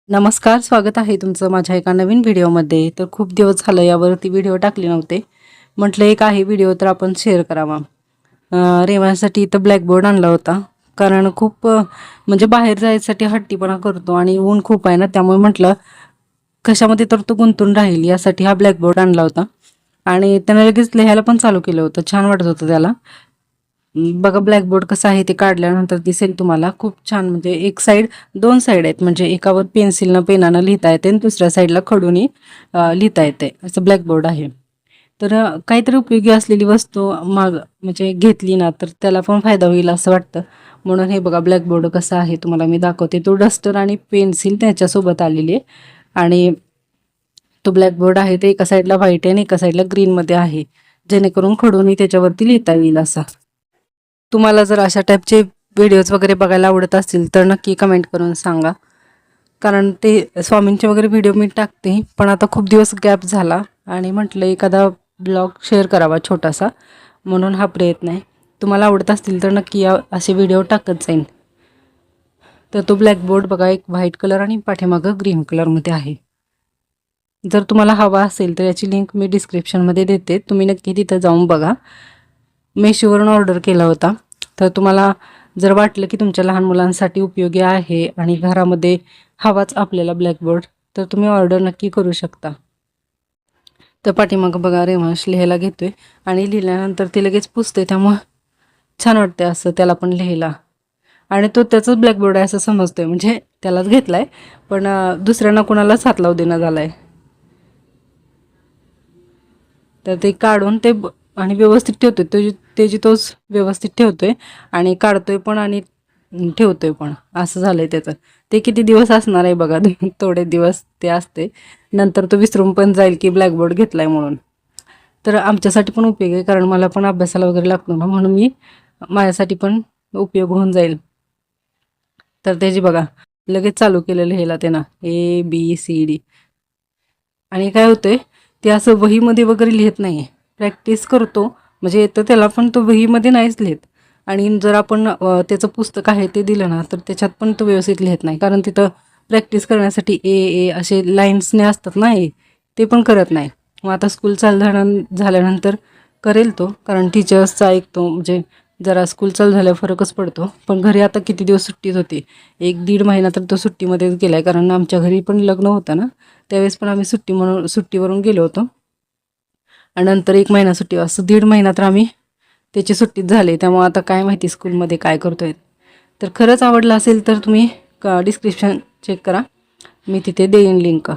नमस्कार, स्वागत आहे तुमचं माझ्या एका नवीन व्हिडिओमध्ये. तर खूप दिवस झालं यावरती व्हिडिओ टाकले नव्हते. म्हटलं एक आहे व्हिडिओ तर आपण शेअर करावा. रेवासाठी इथं ब्लॅकबोर्ड आणला होता. कारण खूप म्हणजे बाहेर जायसाठी हट्टीपणा करतो आणि ऊन खूप आहे ना, त्यामुळे म्हटलं कशामध्ये तर तो गुंतून राहील यासाठी हा ब्लॅकबोर्ड आणला होता. आणि त्यानं लगेच लिहायला पण चालू केलं होतं. छान वाटत होतं त्याला. बघा ब्लॅकबोर्ड कसा आहे ते काढल्यानंतर दिसेल तुम्हाला. खूप छान, म्हणजे एक साईड, दोन साईड आहेत. म्हणजे एकावर पेन्सिलनं पेनानं लिहिता येते आणि दुसऱ्या साईडला खडूनी लिहिता येते. असं ब्लॅकबोर्ड आहे. तर काहीतरी उपयोगी असलेली वस्तू म्हणजे घेतली ना तर त्याला पण फायदा होईल असं वाटतं. म्हणून हे बघा ब्लॅकबोर्ड कसा आहे तुम्हाला मी दाखवते. तो डस्टर आणि पेन्सिल त्याच्यासोबत आलेली आहे. आणि तो ब्लॅकबोर्ड आहे ते एका साईडला व्हाईट आहे आणि एका साईडला ग्रीनमध्ये आहे, जेणेकरून खडूनी त्याच्यावरती लिहिता येईल असा. तुम्हाला जर अशा टाईपचे व्हिडिओज वगैरे बघायला आवडत असतील तर नक्की कमेंट करून सांगा. कारण ते स्वामींचे वगैरे व्हिडिओ मी टाकते, पण आता खूप दिवस गॅप झाला आणि म्हटलं एखादा ब्लॉग शेअर करावा छोटासा, म्हणून हा प्रयत्न आहे. तुम्हाला आवडत असतील तर नक्की असे व्हिडिओ टाकत जाईन. तर तो ब्लॅकबोर्ड बघा, एक व्हाईट कलर आणि पाठीमागं ग्रीन कलरमध्ये आहे. जर तुम्हाला हवा असेल तर याची लिंक मी डिस्क्रिप्शनमध्ये देते, तुम्ही नक्की तिथं जाऊन बघा. मेशोवरून ऑर्डर केला होता. तर तुम्हाला जर वाटलं की तुमच्या लहान मुलांसाठी उपयोगी आहे आणि घरामध्ये हवाच आपल्याला ब्लॅकबोर्ड, तर तुम्ही ऑर्डर नक्की करू शकता. तर पाठीमागं बघा रेवांश लिहायला घेतोय आणि लिहिल्यानंतर ते लगेच पुसते, त्यामुळं छान वाटते असं त्याला पण लिहायला. आणि तो त्याचाच ब्लॅकबोर्ड आहे असं समजतोय, म्हणजे त्यालाच घेतलाय, पण दुसऱ्यांना कोणालाच हात लावू देना झालाय. तर ते काढून आणि व्यवस्थित ठेवतोय, त्याची तोच व्यवस्थित ठेवतोय आणि काढतोय पण आणि ठेवतोय पण, असं झालंय त्याचं. ते किती दिवस असणार आहे बघा. थोडे दिवस ते असते, नंतर तो विसरून पण जाईल की ब्लॅकबोर्ड घेतलाय म्हणून. तर आमच्यासाठी पण उपयोग आहे, कारण मला पण अभ्यासाला वगैरे लागतो ना, म्हणून माझ्यासाठी पण उपयोग होऊन जाईल. तर त्याची बघा लगेच चालू केलं लिहायला त्यानं ABCD. आणि काय होतंय, ते असं वहीमध्ये वगैरे लिहित नाही आहे. प्रॅक्टिस करतो म्हणजे येतं त्याला, पण तो वहीमध्ये नाहीच लिहित. आणि जर आपण त्याचं पुस्तक आहे ते दिलं ना तर त्याच्यात पण तो व्यवस्थित लिहित नाही, कारण तिथं प्रॅक्टिस करण्यासाठी ए असे लाईन्सने असतात ना, ते पण करत नाही. मग आता स्कूल चालू झाल्यानंतर करेल तो, कारण टीचर्सचा ऐकतो. म्हणजे जरा स्कूल चालू झाल्यावर फरकच पडतो. पण घरी आता किती दिवस सुट्टीत होती, 1-1.5 महिना तर तो सुट्टीमध्येच गेला आहे. कारण आमच्या घरी पण लग्न होतं ना, त्यावेळेस पण आम्ही सुट्टीवरून गेलो होतो. आणि नंतर 1 महिना सुट्टी, असं 1.5 महिना तर आम्ही त्याची सुट्टीत झाले. त्यामुळे आता काय माहिती स्कूलमध्ये काय करतोय. तर खरंच आवडलं असेल तर तुम्ही डिस्क्रिप्शन चेक करा, मी तिथे देईन लिंक.